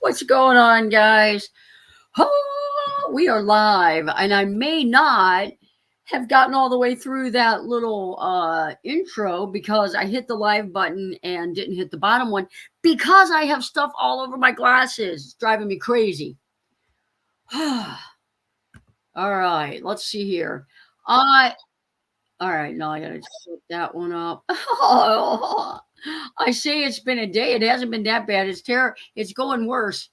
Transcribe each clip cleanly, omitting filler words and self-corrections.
What's going on, guys? Oh, we are live, and I may not have gotten all the way through that little intro because I hit the live button and didn't hit the bottom one because I have stuff all over my glasses. It's driving me crazy. All right, let's see here. I All right, now I gotta flip that one up. I say it's been a day. It hasn't been that bad. It's going worse.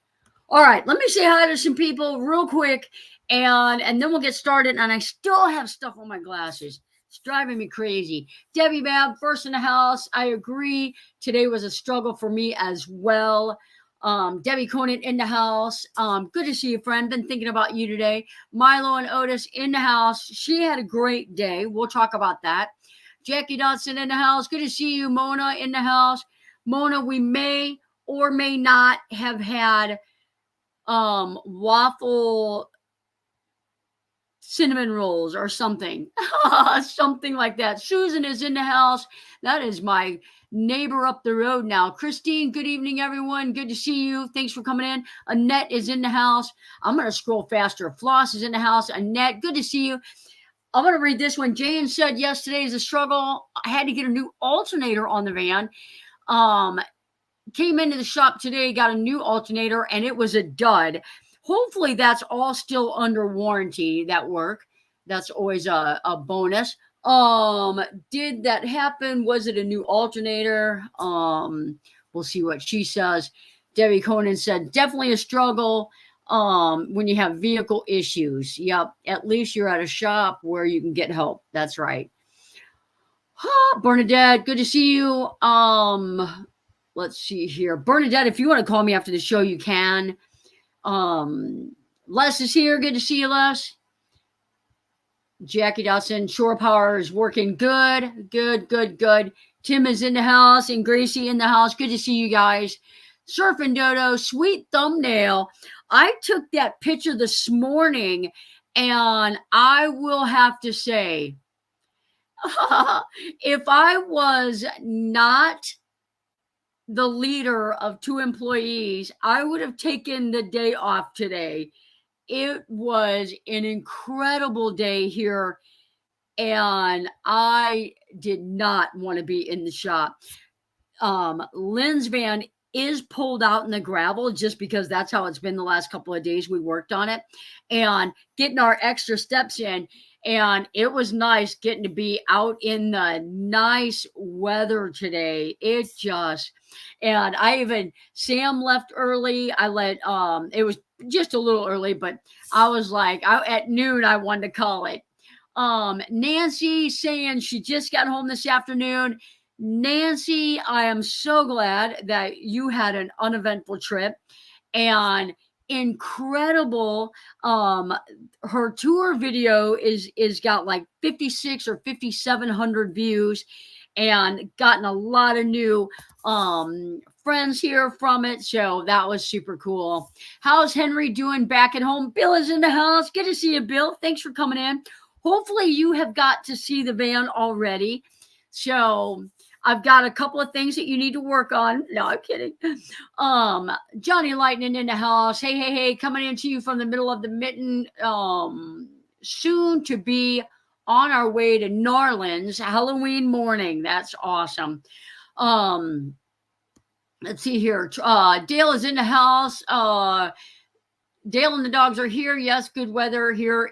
All right, let me say hi to some people real quick, and then we'll get started. And I still have stuff on my glasses. It's driving me crazy. Debbie Bab, first in the house. I agree. Today was a struggle for me as well. Debbie Conant in the house. Good to see you, friend. Been thinking about you today. Milo and Otis in the house. She had a great day. We'll talk about that. Jackie Dodson in the house. Good to see you. Mona in the house. Mona, we may or may not have had waffle cinnamon rolls or something. Something like that. Susan is in the house. That is my neighbor up the road now. Christine, good evening, everyone. Good to see you. Thanks for coming in. Annette is in the house. I'm going to scroll faster. Floss is in the house. Annette, good to see you. I'm going to read this one. Jane said yesterday is a struggle. I had to get a new alternator on the van. Came into the shop today, got a new alternator, and it was a dud. Hopefully that's all still under warranty, that work. That's always a bonus. Did that happen? Was it a new alternator? We'll see what she says. Debbie Conan said, definitely a struggle when you have vehicle issues. Yep, at least you're at a shop where you can get help. That's right. Bernadette, good to see you. Let's see here. Bernadette, if you want to call me after the show, you can. Les is here. Good to see you, Les. Jackie Dawson, Shore Power is working good. Good. Tim is in the house and Gracie in the house. Good to see you guys. Surfing Dodo, sweet thumbnail. I took that picture this morning, and I will have to say, if I was not the leader of two employees, I would have taken the day off today. It was an incredible day here, and I did not want to be in the shop. Lynn's van is pulled out in the gravel just because that's how it's been the last couple of days we worked on it and getting our extra steps in. And it was nice getting to be out in the nice weather today. And Sam left early. It was just a little early, but I was like, at noon, I wanted to call it. Nancy saying she just got home this afternoon. Nancy, I am so glad that you had an uneventful trip and incredible. Her tour video is got like 56 or 5,700 views and gotten a lot of new friends here from it. So that was super cool. How's Henry doing back at home? Bill is in the house. Good to see you, Bill. Thanks for coming in. Hopefully you have got to see the van already. So I've got a couple of things that you need to work on. No, I'm kidding. Johnny Lightning in the house. Hey, coming into you from the middle of the mitten. Soon to be on our way to Narlands Halloween morning. That's awesome. Let's see here. Dale is in the house. Dale and the dogs are here. Yes, good weather here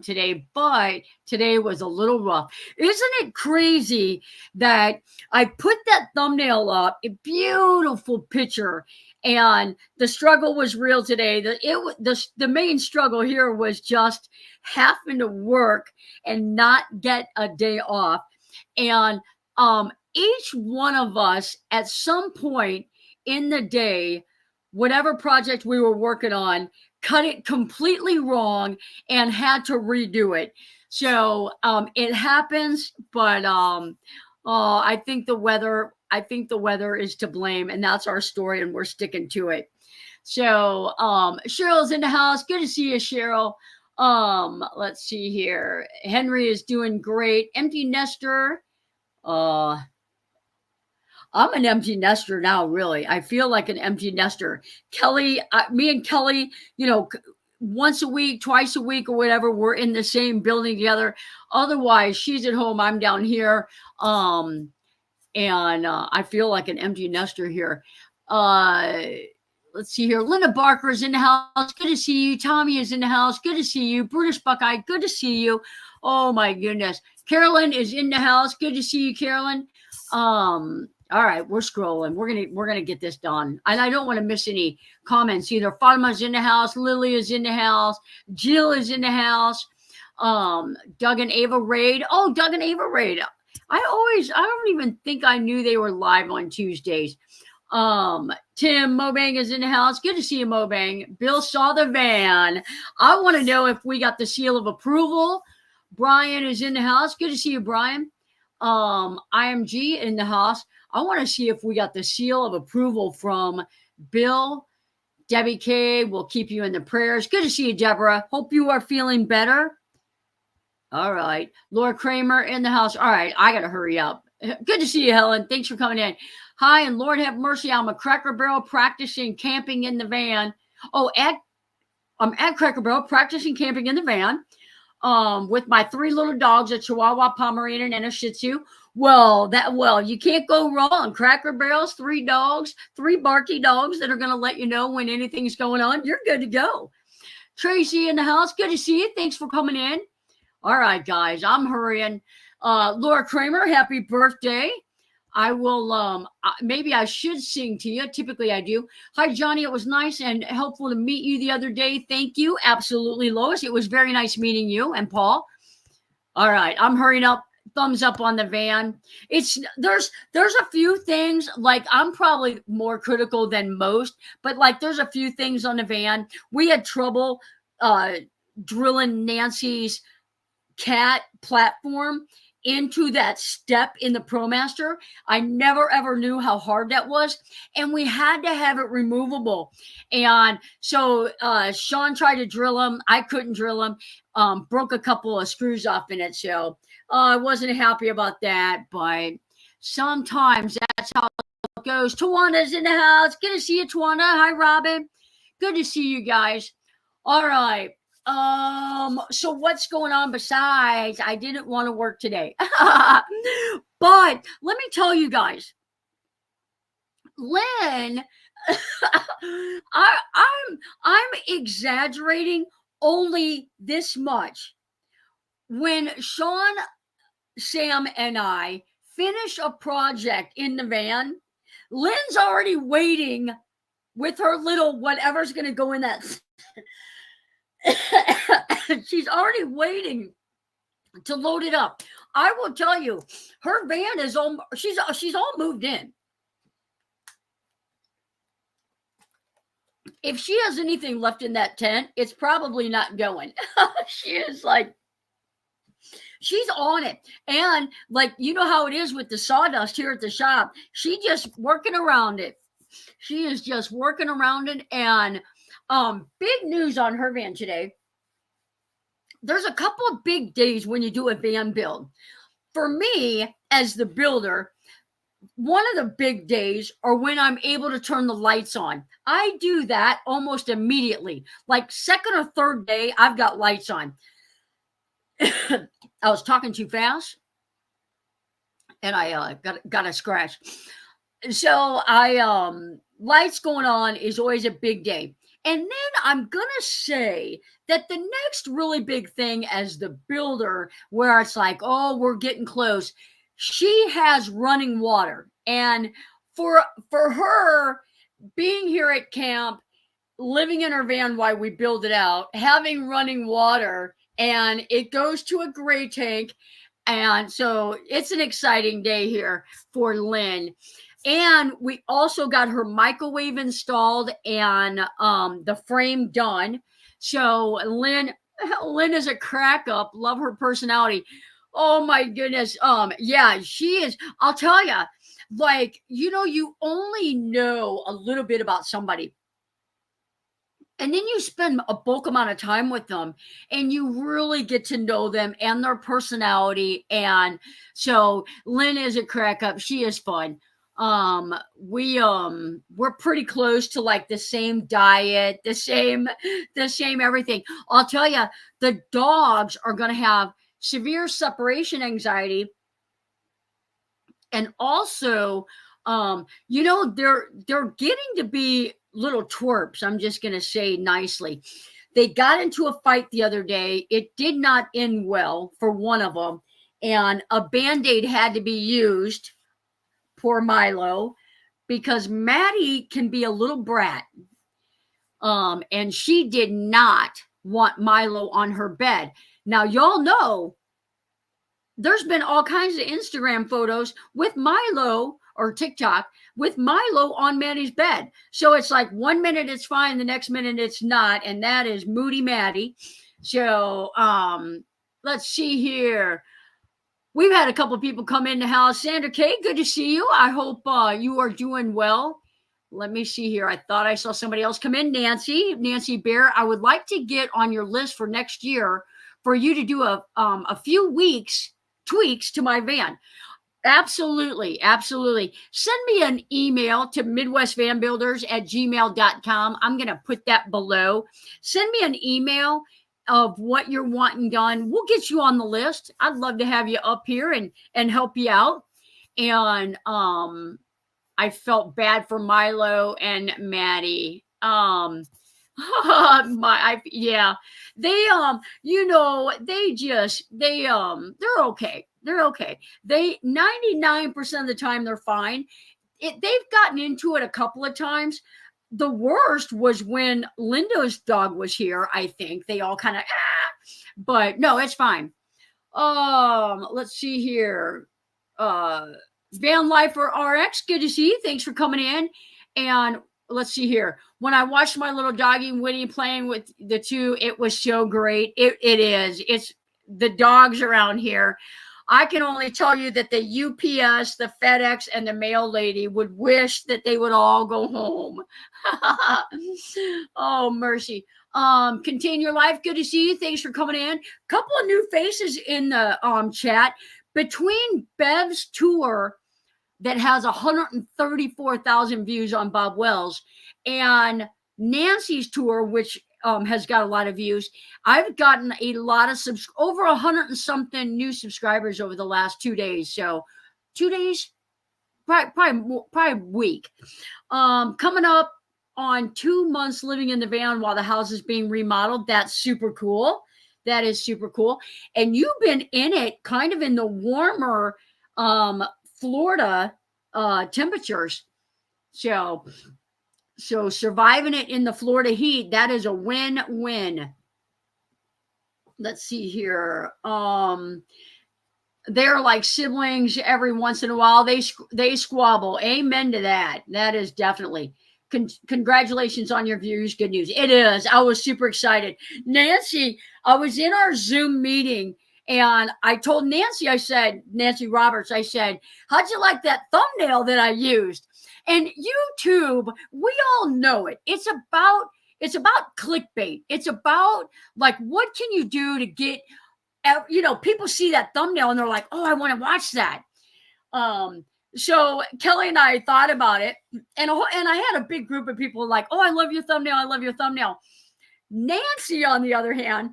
today, but today was a little rough. Isn't it crazy that I put that thumbnail up, a beautiful picture, and the struggle was real today. The main struggle here was just having to work and not get a day off. And each one of us at some point in the day, whatever project we were working on, cut it completely wrong and had to redo it. So it happens, but I think the weather is to blame, and that's our story, and we're sticking to it. So Cheryl's in the house. Good to see you, Cheryl. Let's see here. Henry is doing great. Empty nester. I'm an empty nester now, really. I feel like an empty nester. Kelly, me and Kelly, once a week, twice a week, or whatever, we're in the same building together. Otherwise, she's at home, I'm down here. And I feel like an empty nester here. Uh, let's see here. Linda Barker is in the house. Good to see you. Tommy is in the house. Good to see you. British Buckeye. Good to see you. Oh my goodness. Carolyn is in the house. Good to see you, Carolyn. All right, we're scrolling. We're gonna get this done. And I don't want to miss any comments either. Fatima's in the house. Lily is in the house. Jill is in the house. Doug and Ava Raid. Oh, Doug and Ava Raid. I don't even think I knew they were live on Tuesdays. Tim Mobang is in the house. Good to see you, Mobang. Bill saw the van. I want to know if we got the seal of approval. Brian is in the house. Good to see you, Brian. IMG in the house. I want to see if we got the seal of approval from Bill. Debbie K will keep you in the prayers. Good to see you, Deborah. Hope you are feeling better. All right. Laura Kramer in the house. All right. I got to hurry up. Good to see you, Helen. Thanks for coming in. Hi, and Lord have mercy. I'm a Cracker Barrel practicing camping in the van. Oh, I'm at Cracker Barrel practicing camping in the van with my 3 little dogs, a Chihuahua, Pomeranian, and a Shih Tzu. Well, you can't go wrong. Cracker Barrel's 3 dogs, 3 barky dogs that are going to let you know when anything's going on. You're good to go. Tracy in the house. Good to see you. Thanks for coming in. All right, guys, I'm hurrying. Laura Kramer, happy birthday. I will, maybe I should sing to you. Typically I do. Hi, Johnny. It was nice and helpful to meet you the other day. Thank you. Absolutely, Lois. It was very nice meeting you and Paul. All right, I'm hurrying up. Thumbs up on the van. There's a few things, like I'm probably more critical than most, but like there's a few things on the van. We had trouble drilling Nancy's cat platform into that step in the ProMaster. I never ever knew how hard that was, and we had to have it removable. And so Sean tried to drill them. I couldn't drill them. Broke a couple of screws off in it, so I wasn't happy about that. But sometimes that's how it goes. Tawana's in the house. Good to see you, Tawana. Hi, Robin. Good to see you guys. All right. So what's going on besides I didn't want to work today? But let me tell you guys, Lynn, I'm exaggerating only this much. When Sean, Sam, and I finish a project in the van, Lynn's already waiting with her little whatever's going to go in that. She's already waiting to load it up. I will tell you, her van is all, she's all moved in. If she has anything left in that tent, it's probably not going. She is like, she's on it. And like, you know how it is with the sawdust here at the shop. She just working around it. She is just working around it. And big news on her van today. There's a couple of big days when you do a van build. For me, as the builder, one of the big days are when I'm able to turn the lights on. I do that almost immediately. Like second or third day, I've got lights on. I was talking too fast, and I got a scratch. So lights going on is always a big day. And then I'm going to say that the next really big thing as the builder, where it's like, oh, we're getting close, she has running water. And for her being here at camp, living in her van while we build it out, having running water, and it goes to a gray tank. And so it's an exciting day here for Lynn. And we also got her microwave installed and the frame done. So Lynn is a crack up. Love her personality. Oh my goodness. Yeah, she is. I'll tell you, like, you only know a little bit about somebody. And then you spend a bulk amount of time with them and you really get to know them and their personality. And so Lynn is a crack up. She is fun. We're pretty close to like the same diet, the same everything. I'll tell you, the dogs are going to have severe separation anxiety, and also they're getting to be little twerps. I'm just going to say nicely. They got into a fight the other day. It did not end well for one of them, and a band-aid had to be used. Poor Milo, because Maddie can be a little brat. And she did not want Milo on her bed. Now, y'all know there's been all kinds of Instagram photos with Milo, or TikTok with Milo on Maddie's bed. So it's like 1 minute it's fine, the next minute it's not. And that is Moody Maddie. So let's see here. We've had a couple of people come in the house. Sandra K, good to see you. I hope you are doing well. Let me see here. I thought I saw somebody else come in. Nancy Bear. I would like to get on your list for next year for you to do a few weeks tweaks to my van. Absolutely. Send me an email to midwestvanbuilders@gmail.com. I'm going to put that below. Send me an email of what you're wanting done. We'll get you on the list. I'd love to have you up here and help you out. And I felt bad for Milo and Maddie. Yeah, they they're okay. They're okay. They 99% of the time they're fine. They've gotten into it a couple of times. The worst was when Linda's dog was here. I think they all kind of but no, it's fine. Let's see here. Van Lifer RX, good to see you. Thanks for coming in. And let's see here. When I watched my little doggy Winnie playing with the two, it was so great. It is. It's the dogs around here. I can only tell you that the UPS, the FedEx, and the mail lady would wish that they would all go home. Oh, mercy. Contain your life. Good to see you. Thanks for coming in. Couple of new faces in the chat. Between Bev's tour that has 134,000 views on Bob Wells and Nancy's tour, which has got a lot of views, I've gotten a lot of over 100 and something new subscribers over the last 2 days. So 2 days, probably a week. Coming up on 2 months living in the van while the house is being remodeled. That's super cool. That is super cool. And you've been in it kind of in the warmer Florida temperatures. So surviving it in the Florida heat, that is a win-win. Let's see here. They're like siblings every once in a while. They squabble. Amen to that. That is definitely. Congratulations on your views. Good news. It is. I was super excited. Nancy, I was in our Zoom meeting and I told Nancy, Nancy Roberts, I said, how'd you like that thumbnail that I used? And YouTube, we all know it. It's about clickbait. It's about like, what can you do to get, people see that thumbnail and they're like, oh, I want to watch that. So Kelly and I thought about it, and I had a big group of people like, oh, I love your thumbnail. I love your thumbnail. Nancy, on the other hand,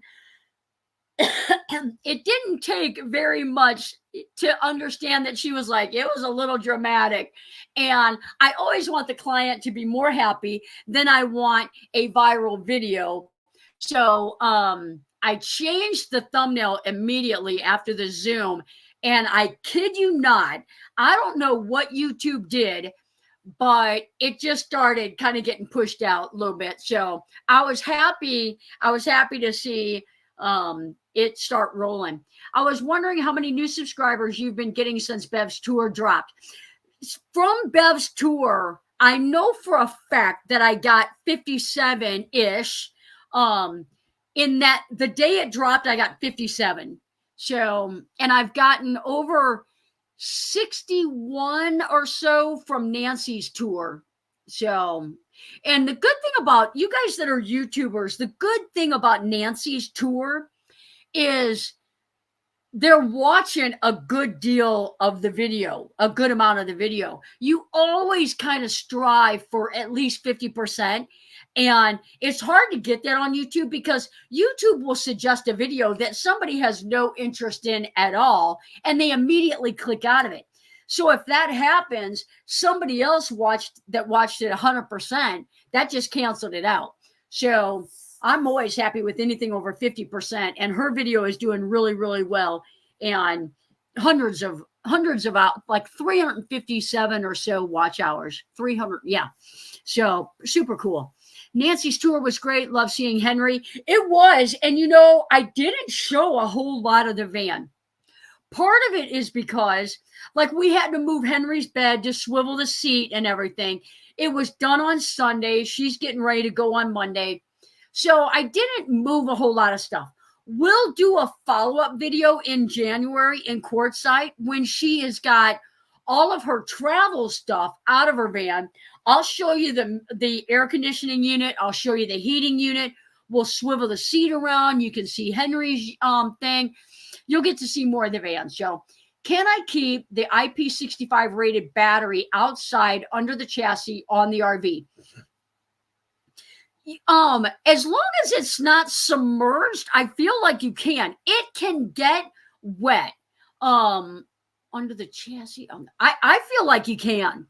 it didn't take very much to understand that she was like, it was a little dramatic. And I always want the client to be more happy than I want a viral video. So I changed the thumbnail immediately after the Zoom. And I kid you not, I don't know what YouTube did, but it just started kind of getting pushed out a little bit. So I was happy to see it start rolling. I was wondering how many new subscribers you've been getting since Bev's tour dropped. From Bev's tour, I know for a fact that I got 57-ish. In that the day it dropped, I got 57. So, and I've gotten over 61 or so from Nancy's tour. So, and the good thing about you guys that are YouTubers, the good thing about Nancy's tour is they're watching a good deal of the video, a good amount of the video. You always kind of strive for at least 50%. And it's hard to get that on YouTube because YouTube will suggest a video that somebody has no interest in at all, and they immediately click out of it. So if that happens, somebody else watched it 100%, that just canceled it out. So I'm always happy with anything over 50%. And her video is doing really, really well. And hundreds of like 357 or so watch hours. 300. Yeah. So super cool. Nancy's tour was great. Love seeing Henry. It was. And I didn't show a whole lot of the van. Part of it is because, like, we had to move Henry's bed to swivel the seat and everything. It was done on Sunday. She's getting ready to go on Monday. So I didn't move a whole lot of stuff. We'll do a follow-up video in January in Quartzsite when she has got all of her travel stuff out of her van. I'll show you the air conditioning unit. I'll show you the heating unit. We'll swivel the seat around. You can see Henry's thing. You'll get to see more of the van. So, can I keep the IP65 rated battery outside under the chassis on the RV? As long as it's not submerged, I feel like you can. It can get wet under the chassis. I feel like you can.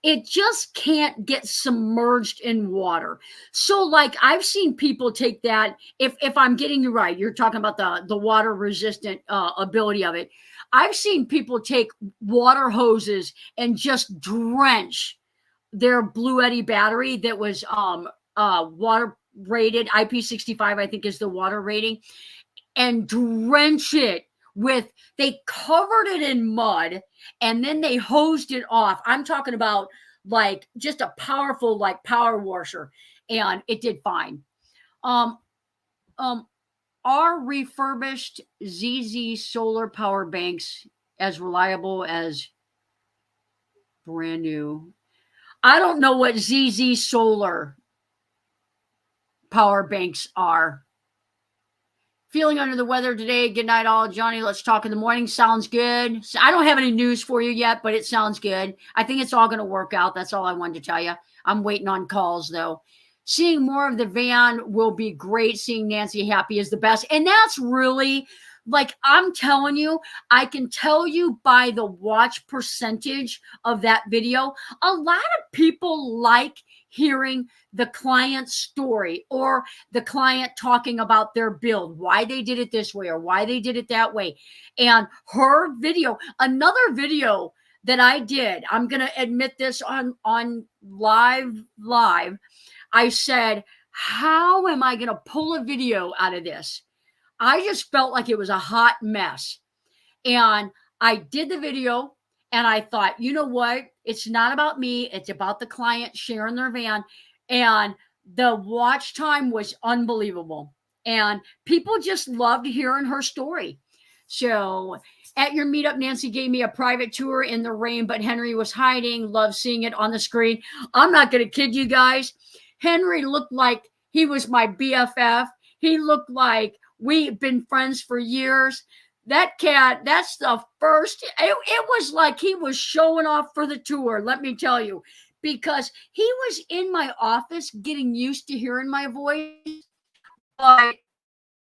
It just can't get submerged in water. So, like, I've seen people take that. If I'm getting you right, you're talking about the water resistant ability of it. I've seen people take water hoses and just drench their Blue Eddy battery that was water rated. IP65, I think, is the water rating, and drench it with, they covered it in mud and then they hosed it off. I'm talking about like just a powerful, like, power washer, and it did fine. Are refurbished ZZ solar power banks as reliable as brand new? I don't know what ZZ solar power banks are. Feeling under the weather today. Good night, all. Johnny, let's talk in the morning. Sounds good. I don't have any news for you yet, but it sounds good. I think it's all going to work out. That's all I wanted to tell you. I'm waiting on calls, though. Seeing more of the van will be great. Seeing Nancy happy is the best. And that's really, like, I'm telling you, I can tell you by the watch percentage of that video, a lot of people like hearing the client's story or the client talking about their build, why they did it this way or why they did it that way. And her video, another video that I did, I'm going to admit this on live. I said, how am I going to pull a video out of this? I just felt like it was a hot mess. And I did the video and I thought, you know what? It's not about me. It's about the client sharing their van. And the watch time was unbelievable. And people just loved hearing her story. So at your meetup, Nancy gave me a private tour in the rain, but Henry was hiding. Love seeing it on the screen. I'm not going to kid you guys. Henry looked like he was my BFF. He looked like we've been friends for years. That cat, that's the first, it was like he was showing off for the tour, let me tell you, because he was in my office getting used to hearing my voice, but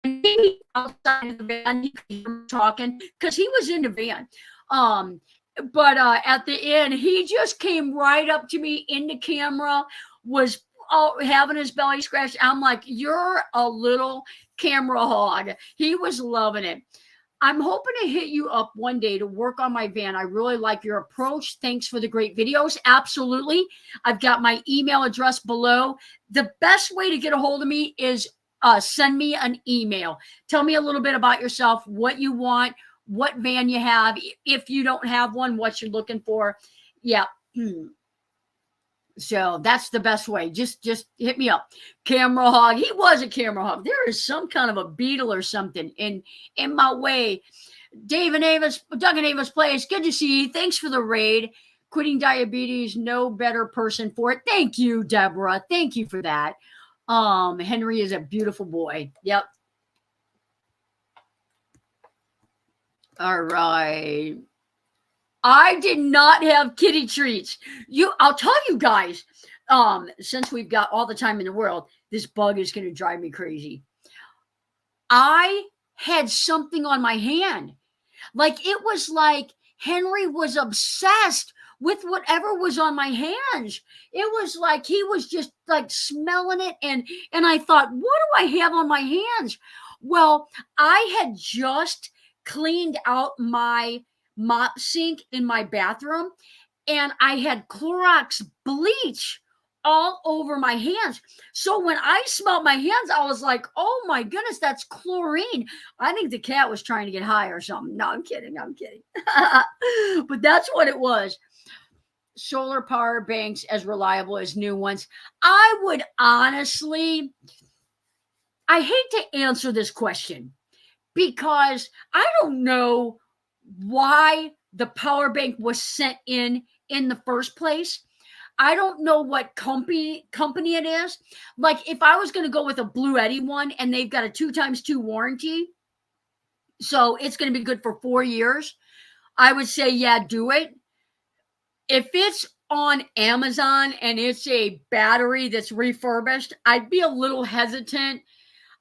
maybe outside of the van, he could hear me talking, because he was in the van. But at the end, he just came right up to me in the camera, was having his belly scratched. I'm like, you're a little camera hog. He was loving it. I'm hoping to hit you up one day to work on my van. I really like your approach. Thanks for the great videos. Absolutely. I've got my email address below. The best way to get a hold of me is send me an email. Tell me a little bit about yourself, what you want, what van you have. If you don't have one, what you're looking for. Yeah. So that's the best way. Just hit me up. Camera hog. He was a camera hog. There is some kind of a beetle or something in my way. Doug and Ava's Place. Good to see you. Thanks for the raid. Quitting diabetes. No better person for it. Thank you, Deborah. Thank you for that. Henry is a beautiful boy. Yep. All right. I did not have kitty treats. I'll tell you guys, since we've got all the time in the world, this bug is going to drive me crazy. I had something on my hand. Like it was like Henry was obsessed with whatever was on my hands. It was like he was just like smelling it, and I thought, what do I have on my hands? Well, I had just cleaned out my mop sink in my bathroom, and I had Clorox bleach all over my hands. So when I smelled my hands, I was like, oh my goodness, that's chlorine. I think the cat was trying to get high or something. No, I'm kidding. I'm kidding. But that's what it was. Solar power banks as reliable as new ones. I would honestly, I hate to answer this question because I don't know why the power bank was sent in the first place. I don't know what company it is. Like if I was going to go with a Blue Eddy one and they've got a 2x2 warranty, so it's going to be good for 4 years, I would say, yeah, do it. If it's on Amazon and it's a battery that's refurbished, I'd be a little hesitant.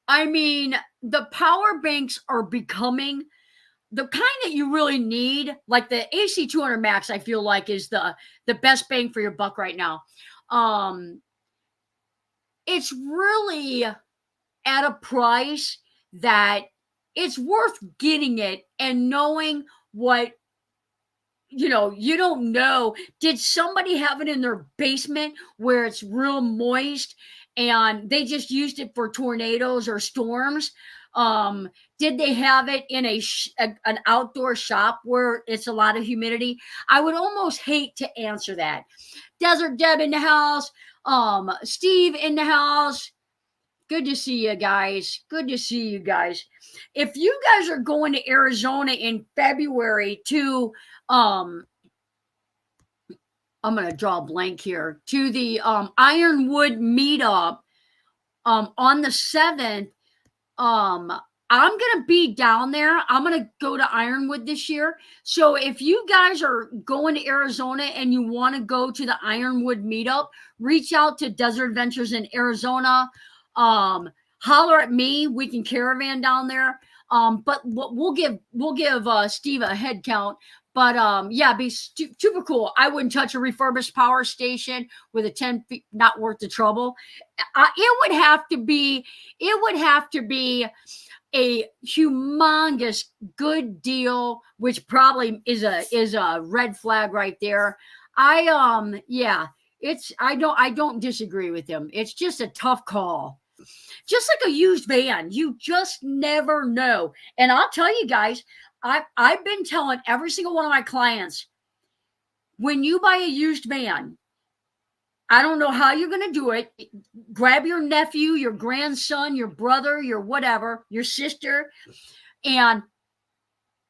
I mean, the power banks are becoming the kind that you really need. Like the AC200 Max, I feel like is the best bang for your buck right now. It's really at a price that it's worth getting it and knowing what, you don't know. Did somebody have it in their basement where it's real moist and they just used it for tornadoes or storms? Did they have it in an outdoor shop where it's a lot of humidity? I would almost hate to answer that. Desert Deb in the house. Steve in the house. Good to see you guys. Good to see you guys. If you guys are going to Arizona in February to I'm going to draw a blank here, to the Ironwood meetup on the 7th, I'm going to be down there. I'm going to go to Ironwood this year. So if you guys are going to Arizona and you want to go to the Ironwood meetup, reach out to Desert Adventures in Arizona. Holler at me. We can caravan down there. But we'll give Steve a head count. But yeah, be super cool. I wouldn't touch a refurbished power station with a 10 feet, not worth the trouble. It would have to be a humongous good deal, which probably is a red flag right there. I don't disagree with him. It's just a tough call. Just like a used van, you just never know. And I'll tell you guys, I've been telling every single one of my clients, when you buy a used van, I don't know how you're going to do it. Grab your nephew, your grandson, your brother, your whatever, your sister. And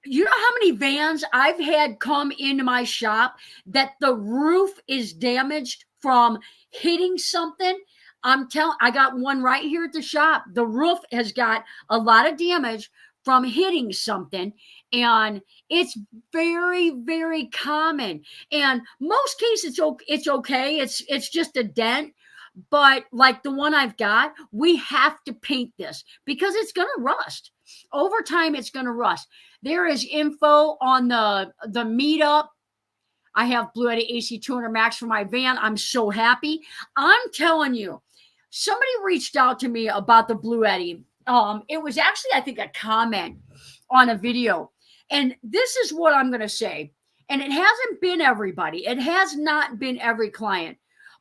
you know how many vans I've had come into my shop that the roof is damaged from hitting something? I got one right here at the shop. The roof has got a lot of damage from hitting something, and it's very, very common. And most cases it's okay. It's just a dent. But like the one I've got, we have to paint this because it's going to rust. Over time, it's going to rust. There is info on the meetup. I have Blue Eddy AC200 Max for my van. I'm so happy. I'm telling you, somebody reached out to me about the Blue Eddy. It was actually, I think, a comment on a video. And this is what I'm going to say. And it hasn't been everybody. It has not been every client.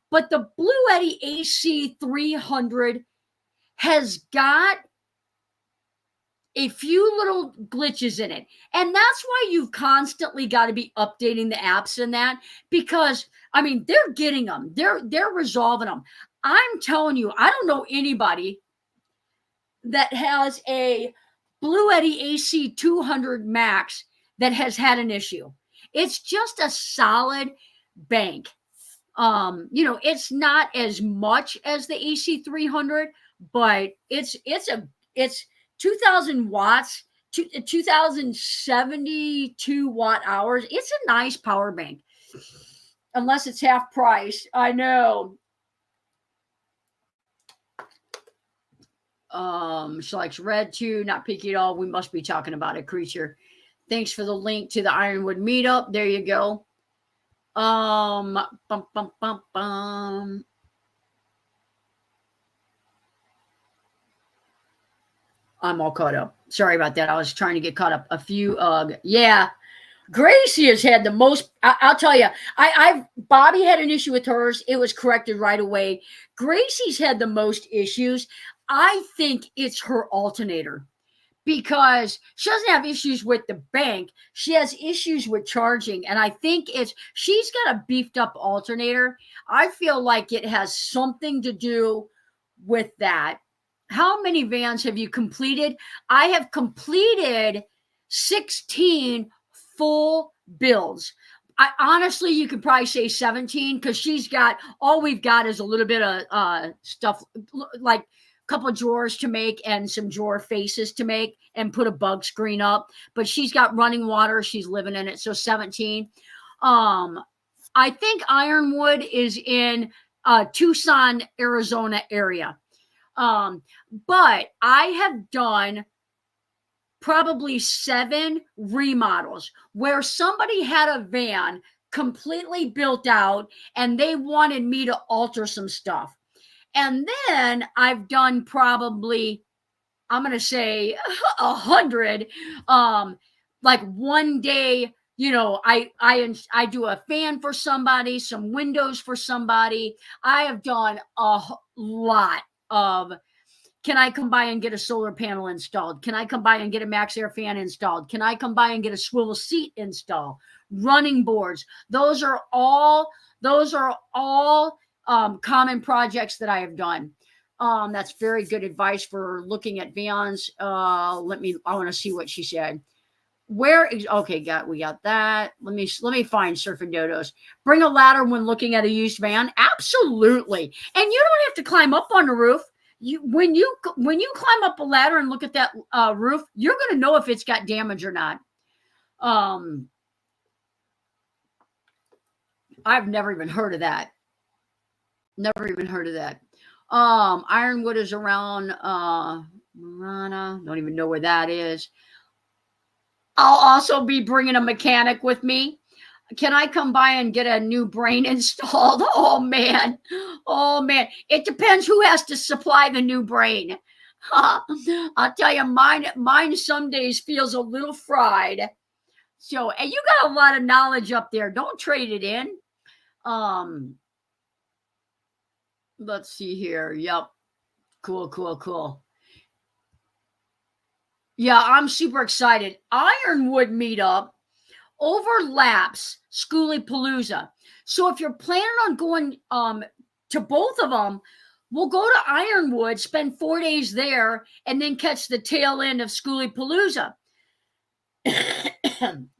But the Blue Eddy AC300 has got a few little glitches in it. And that's why you've constantly got to be updating the apps in that, because I mean, they're getting them. They're resolving them. I'm telling you, I don't know anybody that has a Blue Eddy AC200 Max that has had an issue. It's just a solid bank. It's not as much as the AC300, but it's 2,000 watts 2072 watt hours. It's a nice power bank, unless it's half price. I know. She likes red too, not picky at all. We must be talking about a creature. Thanks for the link to the Ironwood meetup. There you go. Bum, bum, bum, bum. I'm all caught up. Sorry about that. I was trying to get caught up. Yeah. Gracie has had the most. I'll tell you. I've Bobby had an issue with hers. It was corrected right away. Gracie's had the most issues. I think it's her alternator, because she doesn't have issues with the bank. She has issues with charging. And I think she's got a beefed up alternator. I feel like it has something to do with that. How many vans have you completed? I have completed 16 full builds. Honestly, you could probably say 17, because all we've got is a little bit of stuff, like couple of drawers to make and some drawer faces to make and put a bug screen up. But she's got running water. She's living in it. So 17. I think Ironwood is in Tucson, Arizona area. But I have done probably 7 remodels where somebody had a van completely built out and they wanted me to alter some stuff. And then I've done probably, I'm going to say 100, like one day, I do a fan for somebody, some windows for somebody. I have done a lot of, can I come by and get a solar panel installed? Can I come by and get a max air fan installed? Can I come by and get a swivel seat installed? Running boards. Those are all common projects that I have done. That's very good advice for looking at vans. I want to see what she said. We got that. Let me find Surfing Dodos. Bring a ladder when looking at a used van. Absolutely. And you don't have to climb up on the roof. When you climb up a ladder and look at that roof, you're going to know if it's got damage or not. I've never even heard of that. Ironwood is around Marana. Don't even know where that is. I'll also be bringing a mechanic with me. Can I come by and get a new brain installed? Oh man. It depends who has to supply the new brain. I'll tell you, mine some days feels a little fried. So, and you got a lot of knowledge up there. Don't trade it in. Let's see here. Yep. Cool. Yeah, I'm super excited. Ironwood meetup overlaps Schoolie Palooza. So if you're planning on going to both of them, we'll go to Ironwood, spend 4 days there, and then catch the tail end of Schoolie Palooza.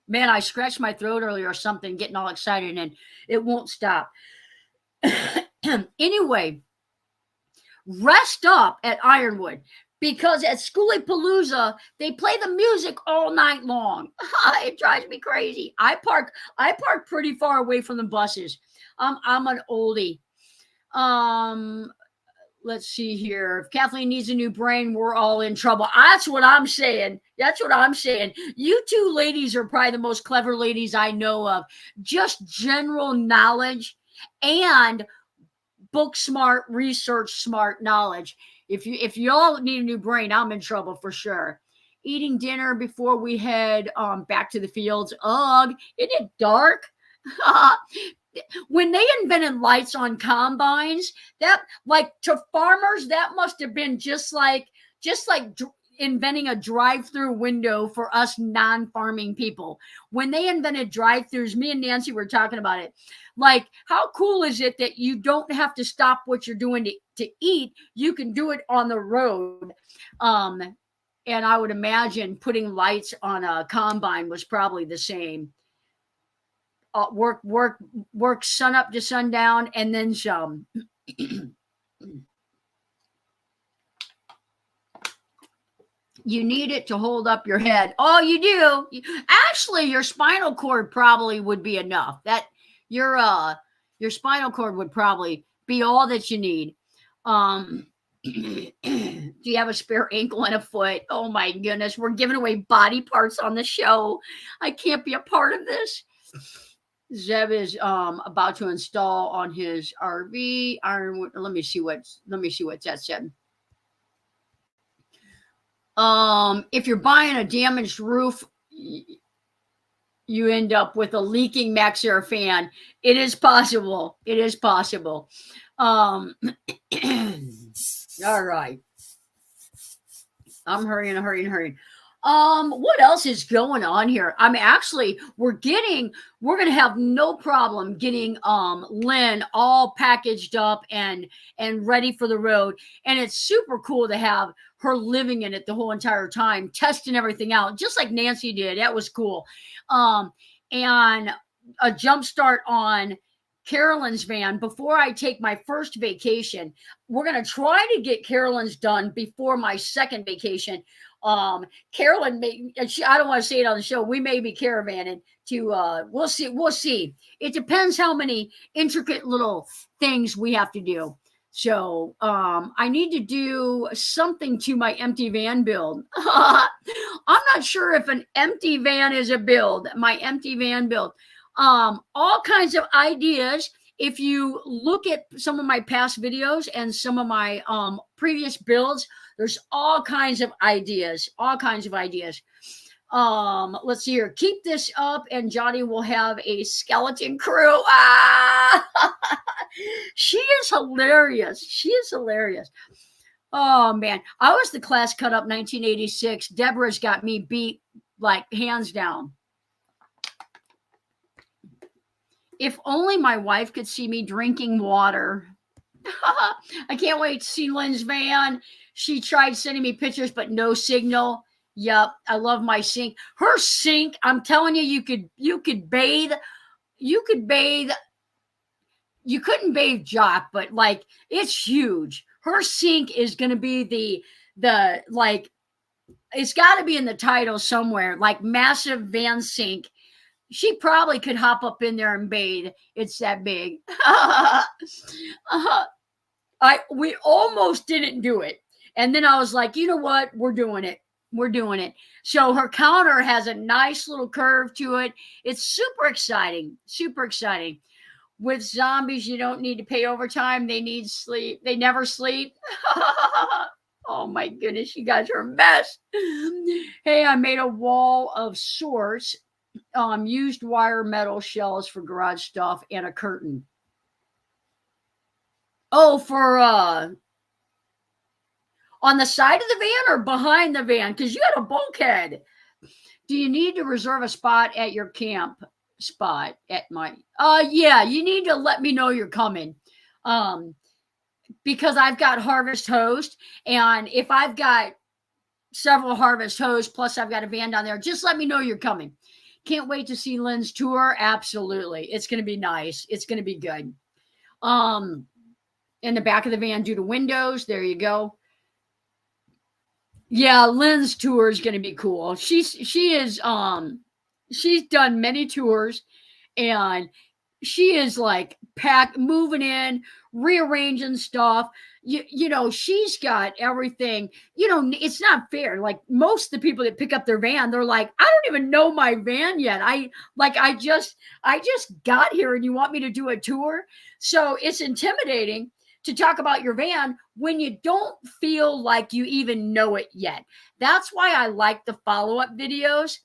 Man, I scratched my throat earlier or something, getting all excited, and it won't stop. Anyway, rest up at Ironwood, because at Schoolie Palooza, they play the music all night long. It drives me crazy. I park pretty far away from the buses. I'm an oldie. Let's see here. If Kathleen needs a new brain, we're all in trouble. That's what I'm saying. You two ladies are probably the most clever ladies I know of. Just general knowledge and book smart, research smart knowledge. If y'all need a new brain, I'm in trouble for sure. Eating dinner before we head back to the fields. Ugh, isn't it dark? When they invented lights on combines, that, like, to farmers, that must have been just like inventing a drive-through window for us non-farming people. When they invented drive-throughs, me and Nancy were talking about it. Like, how cool is it that you don't have to stop what you're doing to eat? You can do it on the road. And I would imagine putting lights on a combine was probably the same. Work sun up to sundown and then some. You need it to hold up your head. Oh, you do. Actually, your spinal cord probably would be enough. That your spinal cord would probably be all that you need. Do you have a spare ankle and a foot? Oh my goodness, we're giving away body parts on the show. I can't be a part of this. Zeb is about to install on his RV. Ironwood. Let me see what that said. If you're buying a damaged roof, you end up with a leaking Maxxair fan. It is possible. It is possible. All right. I'm hurrying. What else is going on here? I mean, actually, we're gonna have no problem getting Lynn all packaged up and ready for the road. And it's super cool to have her living in it the whole entire time, testing everything out, just like Nancy did. That was cool. And a jump start on Carolyn's van before I take my first vacation. We're going to try to get Carolyn's done before my second vacation. Carolyn I don't want to say it on the show. We may be caravanning to, we'll see. It depends how many intricate little things we have to do. So, I need to do something to my empty van build. I'm not sure if an empty van is a build, my empty van build. All kinds of ideas. If you look at some of my past videos and some of my previous builds, there's all kinds of ideas. Let's see here. Keep this up and Johnny will have a skeleton crew. She is hilarious. Oh man, I was the class cut up 1986. Deborah's got me beat like hands down. If only my wife could see me drinking water. I can't wait to see Lynn's van. She tried sending me pictures, but no signal. Yep, I love my sink. Her sink, I'm telling you, you could bathe. You couldn't bathe Jock, but like it's huge. Her sink is gonna be the like it's gotta be in the title somewhere, like massive van sink. She probably could hop up in there and bathe. It's that big. We almost didn't do it. And then I was like, you know what? We're doing it. So her counter has a nice little curve to it. It's super exciting. With zombies, you don't need to pay overtime. They need sleep. They never sleep. Oh my goodness, you guys are a mess. Hey, I made a wall of sorts. Used wire metal shells for garage stuff and a curtain. Oh, for on the side of the van or behind the van? Because you had a bulkhead. Do you need to reserve a spot at your camp spot at my yeah, you need to let me know you're coming. Because I've got Harvest Host, and if I've got several Harvest Hosts, plus I've got a van down there, just let me know you're coming. Can't wait to see Lynn's tour. Absolutely. It's going to be nice. It's going to be good. In the back of the van, do the windows. There you go. Yeah, Lynn's tour is going to be cool. She's done many tours, and she is like moving in, rearranging stuff. You know, she's got everything. You know, it's not fair. Like most of the people that pick up their van, they're like, I don't even know my van yet. I just got here and you want me to do a tour. So it's intimidating to talk about your van when you don't feel like you even know it yet. That's why I like the follow-up videos.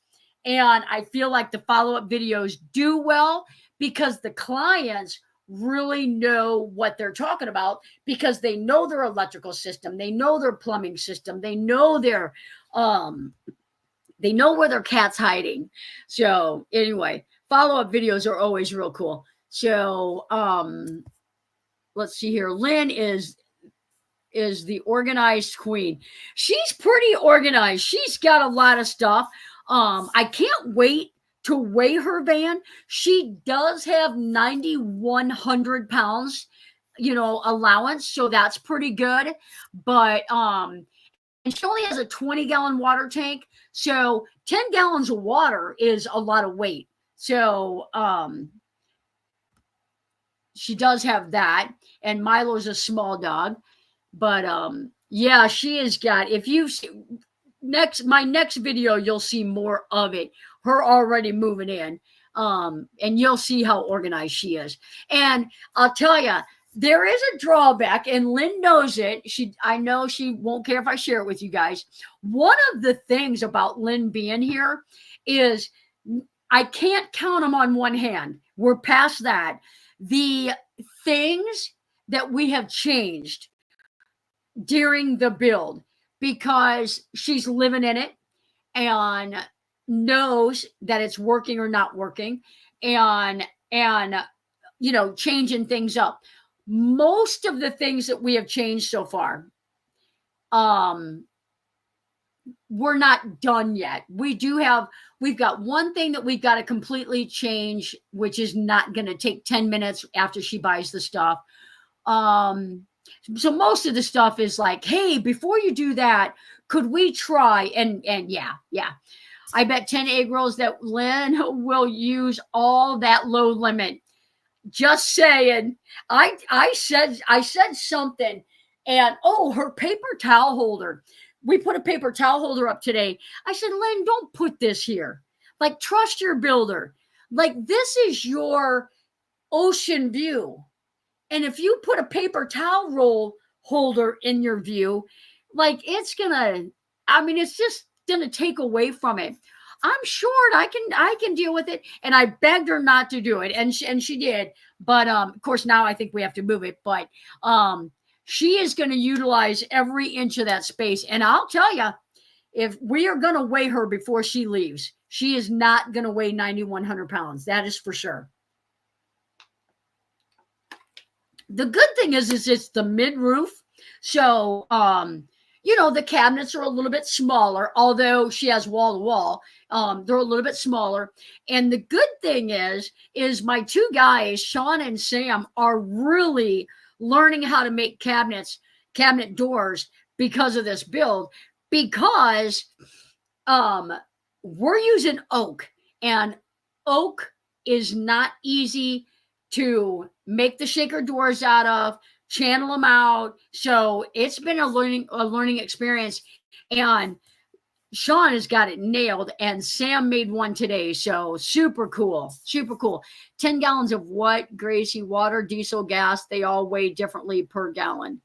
And I feel like the follow-up videos do well because the clients really know what they're talking about because they know their electrical system, they know their plumbing system, they know where their cat's hiding. So anyway, follow-up videos are always real cool. So let's see here. Lynn is the organized queen. She's pretty organized. She's got a lot of stuff. I can't wait to weigh her van. She does have 9,100 pounds, allowance. So that's pretty good. But and she only has a 20-gallon water tank. So 10 gallons of water is a lot of weight. So she does have that. And Milo's a small dog. But yeah, she has got, if you my next video, you'll see more of it. Her already moving in. And you'll see how organized she is. And I'll tell you, there is a drawback, and Lynn knows it. I know she won't care if I share it with you guys. One of the things about Lynn being here is I can't count them on one hand. We're past that. The things that we have changed during the build, because she's living in it and knows that it's working or not working, and changing things up. Most of the things that we have changed so far, we're not done yet. We've got one thing that we've got to completely change, which is not going to take 10 minutes after she buys the stuff. So most of the stuff is like, hey, before you do that, could we try? And yeah. I bet 10 egg rolls that Lynn will use all that low limit. Just saying. I said something, and her paper towel holder. We put a paper towel holder up today. I said, Lynn, don't put this here. Like, trust your builder. Like, this is your ocean view. And if you put a paper towel roll holder in your view, like, it's just gonna take away from it. I'm short. I can deal with it. And I begged her not to do it. And she did. But of course, now I think we have to move it. But she is going to utilize every inch of that space. And I'll tell you, if we are going to weigh her before she leaves, she is not going to weigh 9,100 pounds. That is for sure. The good thing is it's the mid roof. So, the cabinets are a little bit smaller, although she has wall to wall. They're a little bit smaller. And the good thing is my two guys, Sean and Sam, are really learning how to make cabinet doors because of this build, because we're using oak, and oak is not easy to make the shaker doors out of, channel them out. So it's been a learning experience, and Sean has got it nailed, and Sam made one today. So super cool. 10 gallons of what, Gracie? Water, diesel, gas, they all weigh differently per gallon.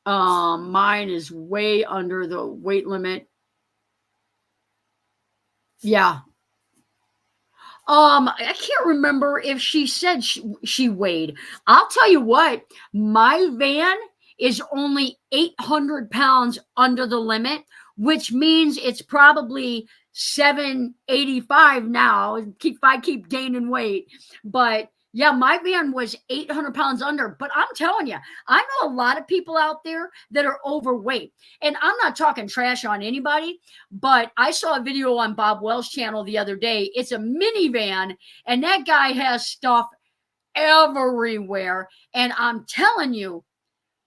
Mine is way under the weight limit. Yeah. I can't remember if she said she weighed. I'll tell you what, my van is only 800 pounds under the limit, which means it's probably 785 now if I keep gaining weight. But yeah, my van was 800 pounds under. But I'm telling you, I know a lot of people out there that are overweight. And I'm not talking trash on anybody, but I saw a video on Bob Wells' channel the other day. It's a minivan, and that guy has stuff everywhere. And I'm telling you,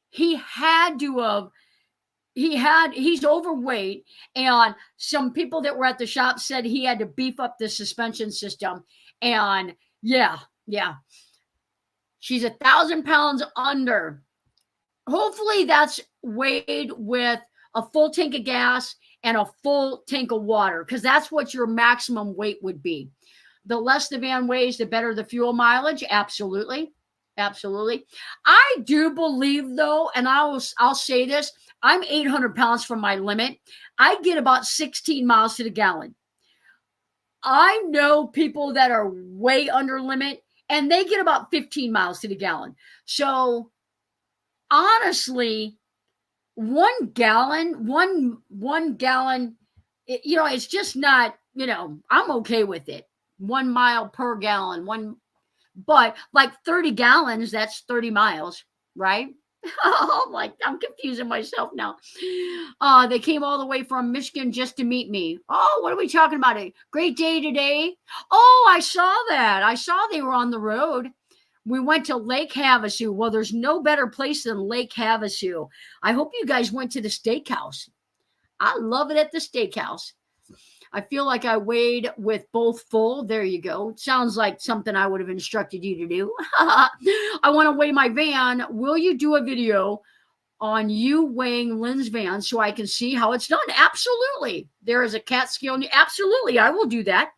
he's overweight, and some people that were at the shop said he had to beef up the suspension system. And yeah. She's 1,000 pounds under. Hopefully that's weighed with a full tank of gas and a full tank of water, because that's what your maximum weight would be. The less the van weighs, the better the fuel mileage. Absolutely. I do believe, though, and I'll say this, I'm 800 pounds from my limit. I get about 16 miles to the gallon. I know people that are way under limit, and they get about 15 miles to the gallon. So honestly, 1 gallon, it's just not, I'm okay with it. 1 mile per gallon, but like 30 gallons, that's 30 miles, right? I'm confusing myself now. They came all the way from Michigan just to meet me. Oh, what are we talking about? A great day today. Oh, I saw that. I saw they were on the road. We went to Lake Havasu. Well, there's no better place than Lake Havasu. I hope you guys went to the steakhouse. I love it at the steakhouse. I feel like I weighed with both full. There you go. Sounds like something I would have instructed you to do. I want to weigh my van. Will you do a video on you weighing Lynn's van so I can see how it's done? Absolutely. There is a cat scale. Absolutely. I will do that.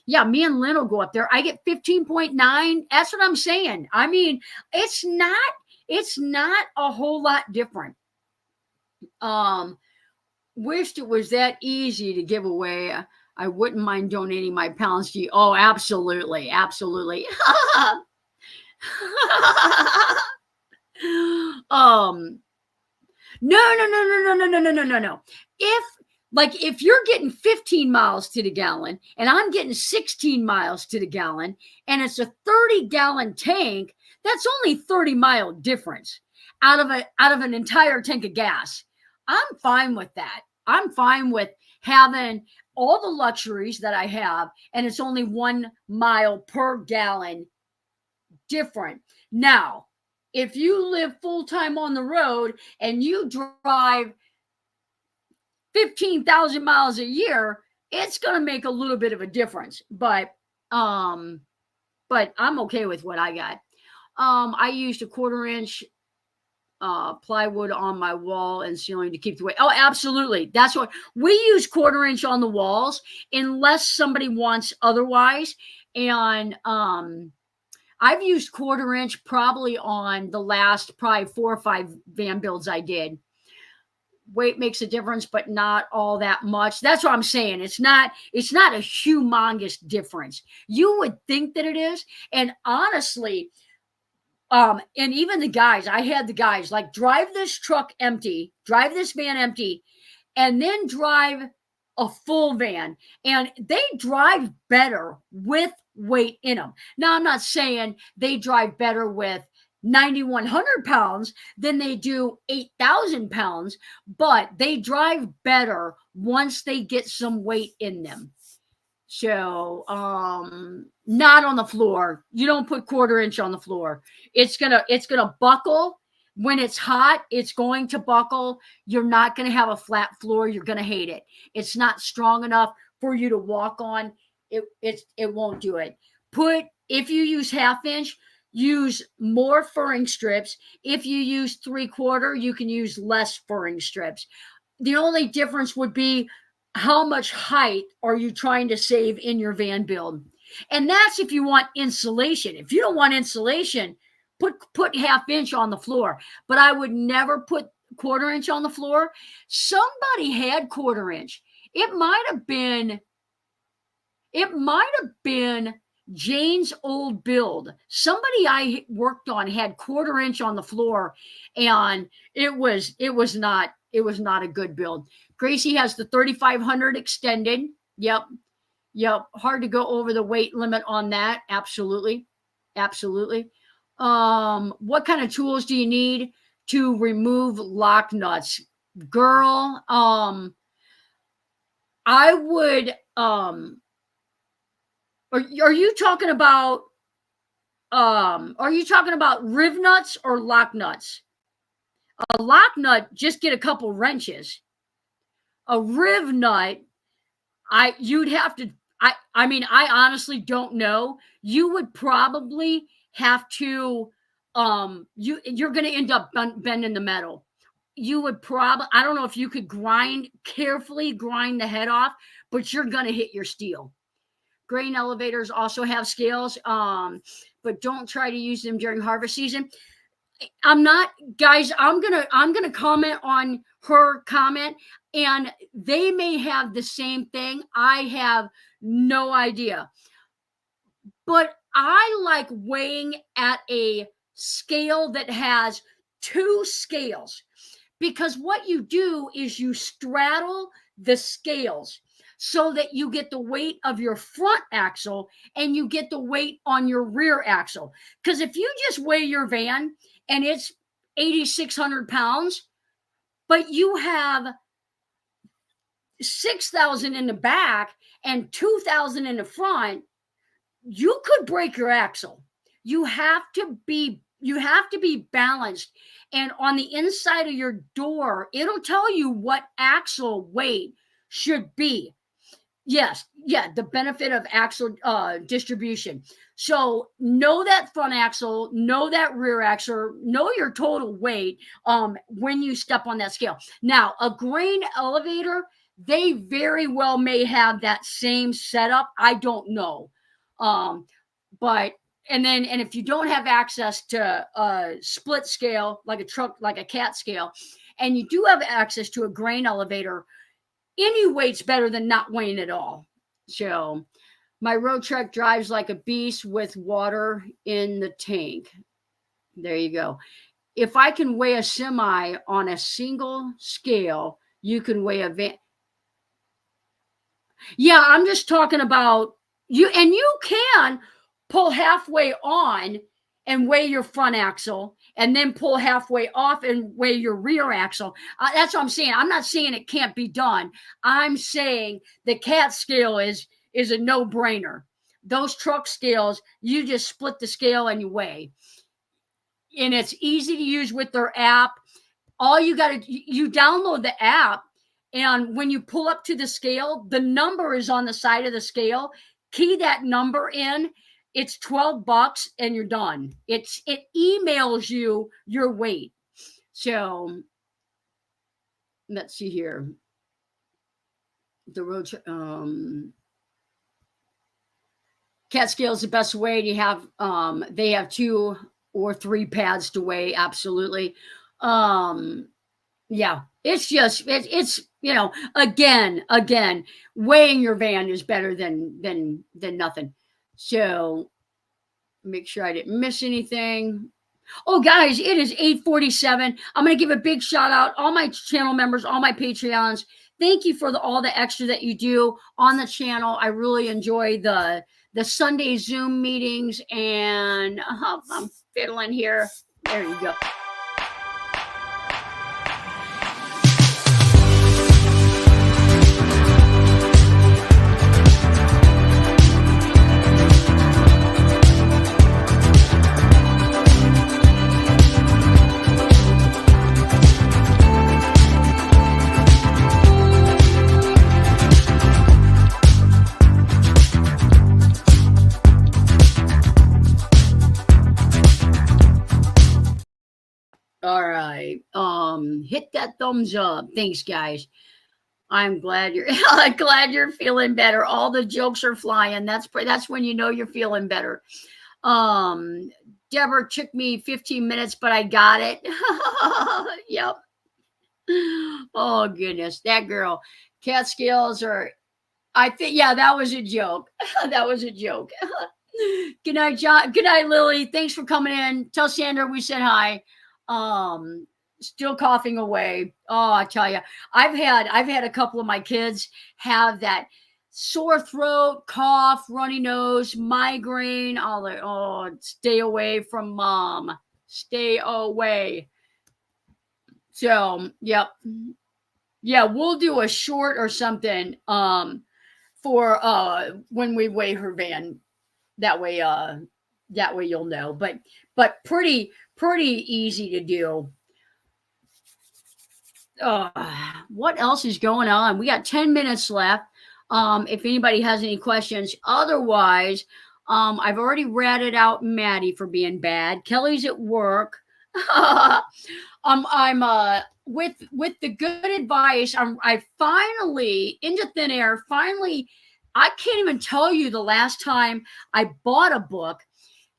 Yeah, me and Lynn will go up there. I get 15.9. That's what I'm saying. I mean, it's not a whole lot different. Wished it was that easy to give away. I wouldn't mind donating my pounds to you. Oh, absolutely. Absolutely. No. If you're getting 15 miles to the gallon and I'm getting 16 miles to the gallon and it's a 30-gallon tank, that's only 30-mile difference out of an entire tank of gas. I'm fine with that. I'm fine with having all the luxuries that I have, and it's only 1 mile per gallon different. Now, if you live full-time on the road and you drive 15,000 miles a year, it's going to make a little bit of a difference. But I'm okay with what I got. I used a 1/4-inch plywood on my wall and ceiling to keep the weight. Oh, absolutely. That's what we use, 1/4-inch on the walls, unless somebody wants otherwise. And I've used 1/4-inch probably on the last 4 or 5 van builds I did. Weight makes a difference, but not all that much. That's what I'm saying. It's not a humongous difference. You would think that it is. And honestly, and even the guys, I had the guys like drive this van empty, and then drive a full van, and they drive better with weight in them. Now, I'm not saying they drive better with 9,100 pounds than they do 8,000 pounds, but they drive better once they get some weight in them. So, not on the floor. You don't put 1/4-inch on the floor. It's gonna buckle. When it's hot, it's going to buckle. You're not going to have a flat floor. You're going to hate it. It's not strong enough for you to walk on. It won't do it. If you use 1/2-inch, use more furring strips. If you use 3/4, you can use less furring strips. The only difference would be how much height are you trying to save in your van build? And that's if you want insulation. If you don't want insulation, put 1/2-inch on the floor. But I would never put 1/4-inch on the floor. Somebody had 1/4-inch. It might have been Jane's old build. Somebody I worked on had 1/4-inch on the floor, and it was not a good build. Gracie has the 3,500 extended. Yep. Hard to go over the weight limit on that. Absolutely. What kind of tools do you need to remove lock nuts? Girl, I would, are you talking about riv nuts or lock nuts? A lock nut, just get a couple wrenches. A riv nut, you'd have to, I mean, I honestly don't know. You would probably have to, you're going to end up bending the metal. You would I don't know if you could carefully grind the head off, but you're going to hit your steel. Grain elevators also have scales, but don't try to use them during harvest season. I'm gonna comment on her comment, and they may have the same thing. I have no idea. But I like weighing at a scale that has 2 scales, because what you do is you straddle the scales so that you get the weight of your front axle and you get the weight on your rear axle. Because if you just weigh your van and it's 8,600 pounds, but you have 6,000 in the back and 2,000 in the front, you could break your axle. you have to be balanced. And on the inside of your door, it'll tell you what axle weight should be. Yes, yeah, the benefit of axle distribution. So know that front axle, know that rear axle, know your total weight when you step on that scale. Now, a grain elevator, they very well may have that same setup. I don't know. Um, but and if you don't have access to a split scale like a truck, like a cat scale, and you do have access to a grain elevator, any weight's better than not weighing at all. So my road truck drives like a beast with water in the tank. There you go. If I can weigh a semi on a single scale, you can weigh a van. Yeah, I'm just talking about you, and you can pull halfway on and weigh your front axle, and then pull halfway off and weigh your rear axle. That's what I'm saying. I'm not saying it can't be done. I'm saying the cat scale is a no-brainer. Those truck scales, you just split the scale and you weigh. And it's easy to use with their app. All you got to, you download the app, and when you pull up to the scale, the number is on the side of the scale. Key that number in. It's $12 and you're done. It emails you your weight. So let's see here. The road cat scale is the best way to have. They have 2 or 3 pads to weigh. Absolutely. Yeah, it's just it's again, weighing your van is better than nothing. So make sure I didn't miss anything. Oh, guys, it is 8:47. I'm going to give a big shout out, all my channel members, all my Patreons. Thank you for all the extra that you do on the channel. I really enjoy the Sunday Zoom meetings, and I'm fiddling here. There you go. All right. Hit that thumbs up. Thanks, guys. I'm glad you're glad you're feeling better. All the jokes are flying. That's when you know you're feeling better. Um, Deborah, took me 15 minutes, but I got it. Yep. Oh goodness, that girl. Cat scales are. I think, yeah, that was a joke. That was a joke. Good night, John. Good night, Lily. Thanks for coming in. Tell Sandra we said hi. Still coughing away. Oh, I tell you, I've had a couple of my kids have that sore throat, cough, runny nose, migraine. All that. Oh, stay away from mom. Stay away. So, yep. Yeah, we'll do a short or something for when we weigh her van. That way you'll know. But pretty easy to do. What else is going on? We got 10 minutes left. If anybody has any questions, otherwise, I've already ratted out Maddie for being bad. Kelly's at work. I'm with the good advice. I finally, into thin air. Finally, I can't even tell you the last time I bought a book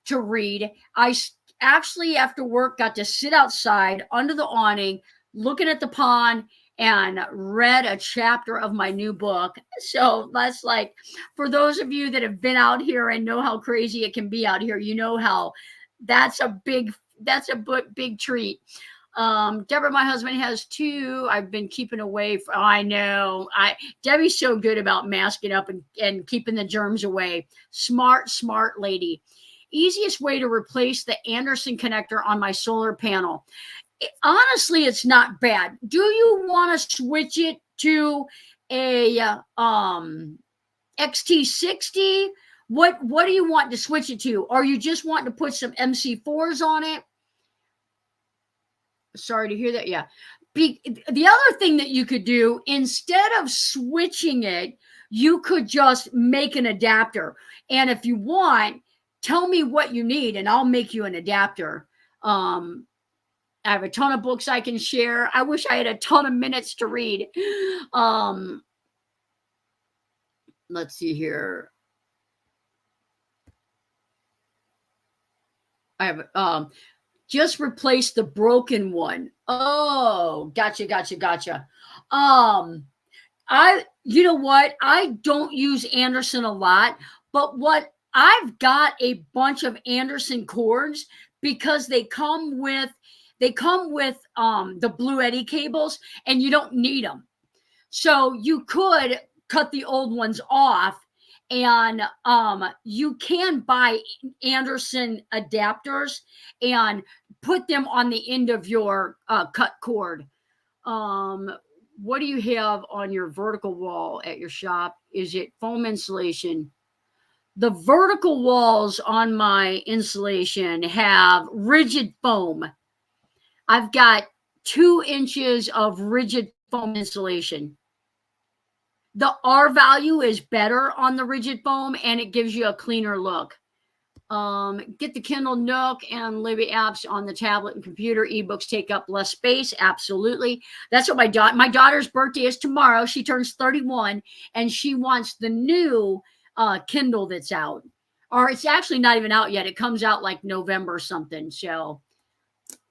to read. I actually, after work, got to sit outside under the awning, looking at the pond, and read a chapter of my new book. So that's like, for those of you that have been out here and know how crazy it can be out here, you know how that's a big treat. Deborah, my husband has 2. I've been keeping away from, I know. Debbie's so good about masking up and keeping the germs away. Smart lady. Easiest way to replace the Anderson connector on my solar panel. Honestly, it's not bad. Do you want to switch it to a XT60? What do you want to switch it to? Are you just wanting to put some MC4s on it? Sorry to hear that. Yeah. The other thing that you could do, instead of switching it, you could just make an adapter. And if you want, tell me what you need and I'll make you an adapter. I have a ton of books I can share. I wish I had a ton of minutes to read. Let's see here. I have just replace the broken one. Oh, gotcha. You know what? I don't use Anderson a lot, but what I've got a bunch of Anderson cords because they come with the Blue Eddy cables and you don't need them. So you could cut the old ones off and you can buy Anderson adapters and put them on the end of your cut cord. What do you have on your vertical wall at your shop? Is it foam insulation? The vertical walls on my insulation have rigid foam. I've got 2 inches of rigid foam insulation. The R value is better on the rigid foam and it gives you a cleaner look. Get the Kindle Nook and Libby apps on the tablet and computer. Ebooks take up less space. Absolutely. That's what my daughter's birthday is tomorrow. She turns 31 and she wants the new Kindle that's out. Or it's actually not even out yet. It comes out like November or something. So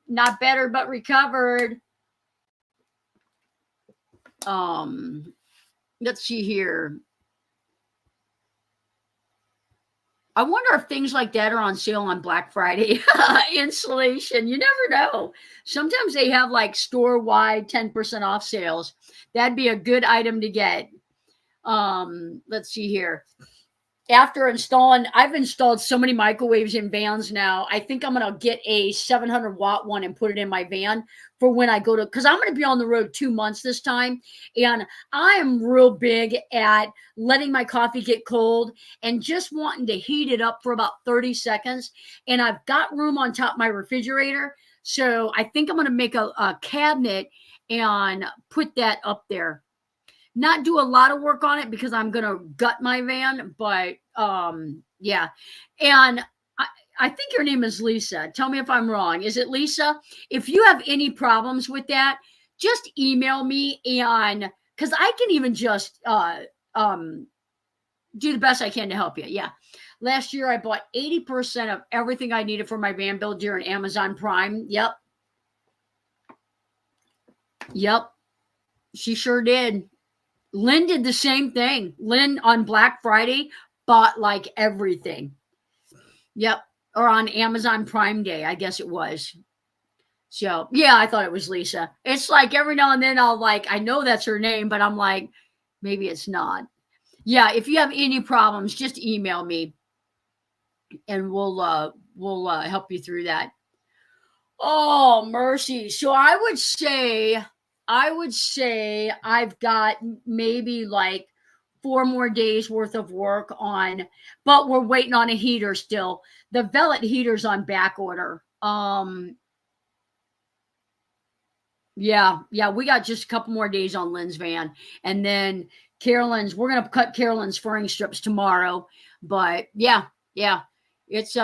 not better, but recovered. Let's see here. I wonder if things like that are on sale on Black Friday. Insulation, you never know. Sometimes they have like store-wide 10% off sales. That'd be a good item to get. Let's see here. After installing, I've installed so many microwaves in vans now. I think I'm going to get a 700 watt one and put it in my van for when I go to, because I'm going to be on the road 2 months this time. And I am real big at letting my coffee get cold and just wanting to heat it up for about 30 seconds. And I've got room on top of my refrigerator. So I think I'm going to make a cabinet and put that up there. Not do a lot of work on it because I'm going to gut my van, but yeah. And I think your name is Lisa. Tell me if I'm wrong. Is it Lisa? If you have any problems with that, just email me and because I can even just do the best I can to help you. Yeah. Last year I bought 80% of everything I needed for my van build during Amazon Prime. Yep. She sure did. Lynn did the same thing. Lynn on Black Friday bought like everything. Yep. Or on Amazon Prime Day, I guess it was. So, yeah, I thought it was Lisa. It's like every now and then I know that's her name, but I'm like, maybe it's not. Yeah, if you have any problems, just email me and we'll help you through that. Oh, mercy. So I would say I've got maybe like 4 more days worth of work on, but we're waiting on a heater still. The Velvet heater's on back order. Yeah, we got just a couple more days on Lynn's van. And then Carolyn's, we're going to cut Carolyn's furring strips tomorrow. But yeah. It's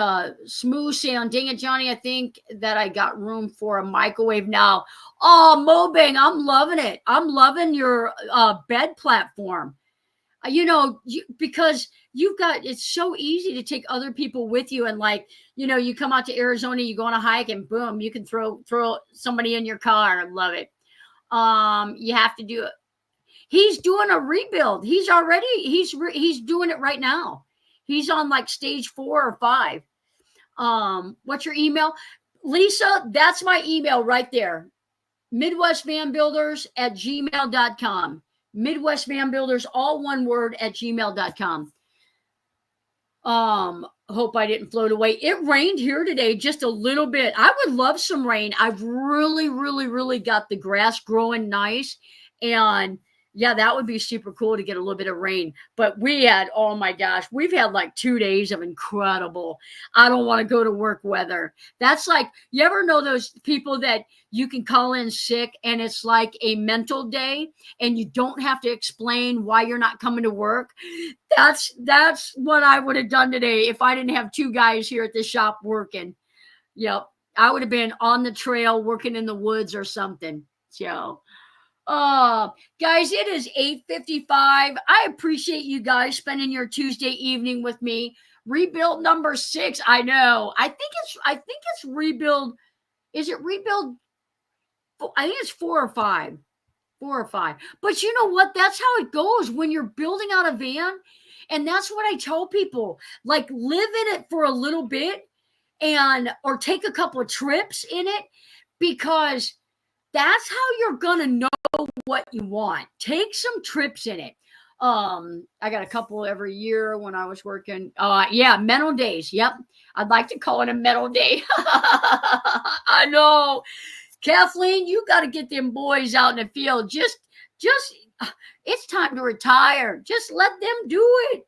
smooth sound. Dang it, Johnny. I think that I got room for a microwave now. Oh, Mobang, I'm loving it. I'm loving your bed platform. Because it's so easy to take other people with you. And you come out to Arizona, you go on a hike and boom, you can throw somebody in your car. I love it. You have to do it. He's doing a rebuild. He's doing it right now. He's on like stage 4 or 5. What's your email? Lisa, that's my email right there. MidwestVanBuilders@gmail.com. MidwestVanBuilders, all one word, @gmail.com. Hope I didn't float away. It rained here today just a little bit. I would love some rain. I've really, really, really got the grass growing nice. And Yeah, that would be super cool to get a little bit of rain. But we had, oh my gosh, we've had like 2 days of incredible, I don't want to go to work weather. That's like, you ever know those people that you can call in sick and it's like a mental day and you don't have to explain why you're not coming to work? That's what I would have done today if I didn't have two guys here at the shop working. Yep. I would have been on the trail working in the woods or something. So, uh, guys, it is 8:55. I appreciate you guys spending your Tuesday evening with me. Rebuild number 6. I know. I think it's rebuild. Is it rebuild? I think it's 4 or 5. 4 or 5. But you know what? That's how it goes when you're building out a van. And that's what I tell people. Like, live in it for a little bit and or take a couple of trips in it, because that's how you're gonna know what you want. Take some trips in it. I got a couple every year when I was working. Yeah, mental days. Yep. I'd like to call it a mental day. I know. Kathleen, you got to get them boys out in the field. Just it's time to retire. Just let them do it.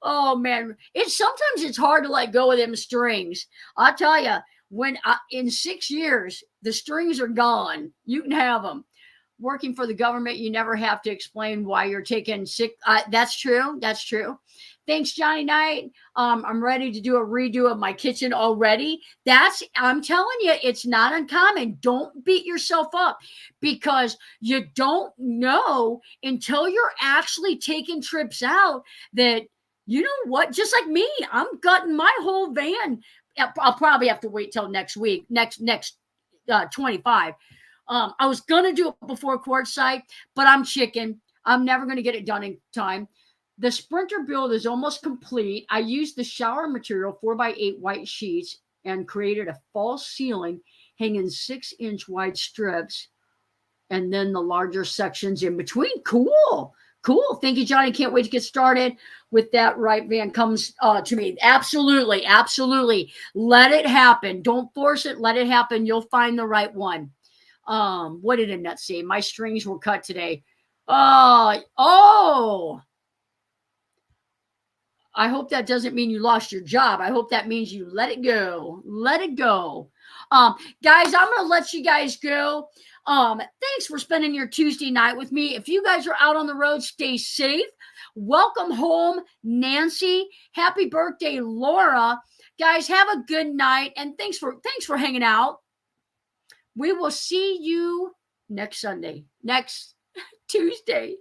Oh man, it's hard to let go of them strings. I'll tell you, when in 6 years the strings are gone, you can have them. Working for the government, you never have to explain why you're taking sick. That's true. That's true. Thanks, Johnny Knight. I'm ready to do a redo of my kitchen already. I'm telling you, it's not uncommon. Don't beat yourself up, because you don't know until you're actually taking trips out that, you know what, just like me, I'm gutting my whole van. I'll probably have to wait till next week, next 25. I was gonna do it before quartzsite, but I'm chicken. I'm never gonna get it done in time. The Sprinter build is almost complete. I used the shower material 4x8 white sheets and created a false ceiling hanging 6-inch wide strips, and then the larger sections in between. Cool. Cool. Thank you, Johnny. Can't wait to get started with that. Right van comes to me. Absolutely. Absolutely. Let it happen. Don't force it. Let it happen. You'll find the right one. What did Annette say? My strings were cut today. Oh, I hope that doesn't mean you lost your job. I hope that means you let it go. Let it go. Guys, I'm going to let you guys go. Thanks for spending your Tuesday night with me. If you guys are out on the road, stay safe. Welcome home, Nancy. Happy birthday, Laura. Guys, have a good night, and thanks for hanging out. We will see you next Sunday, next Tuesday.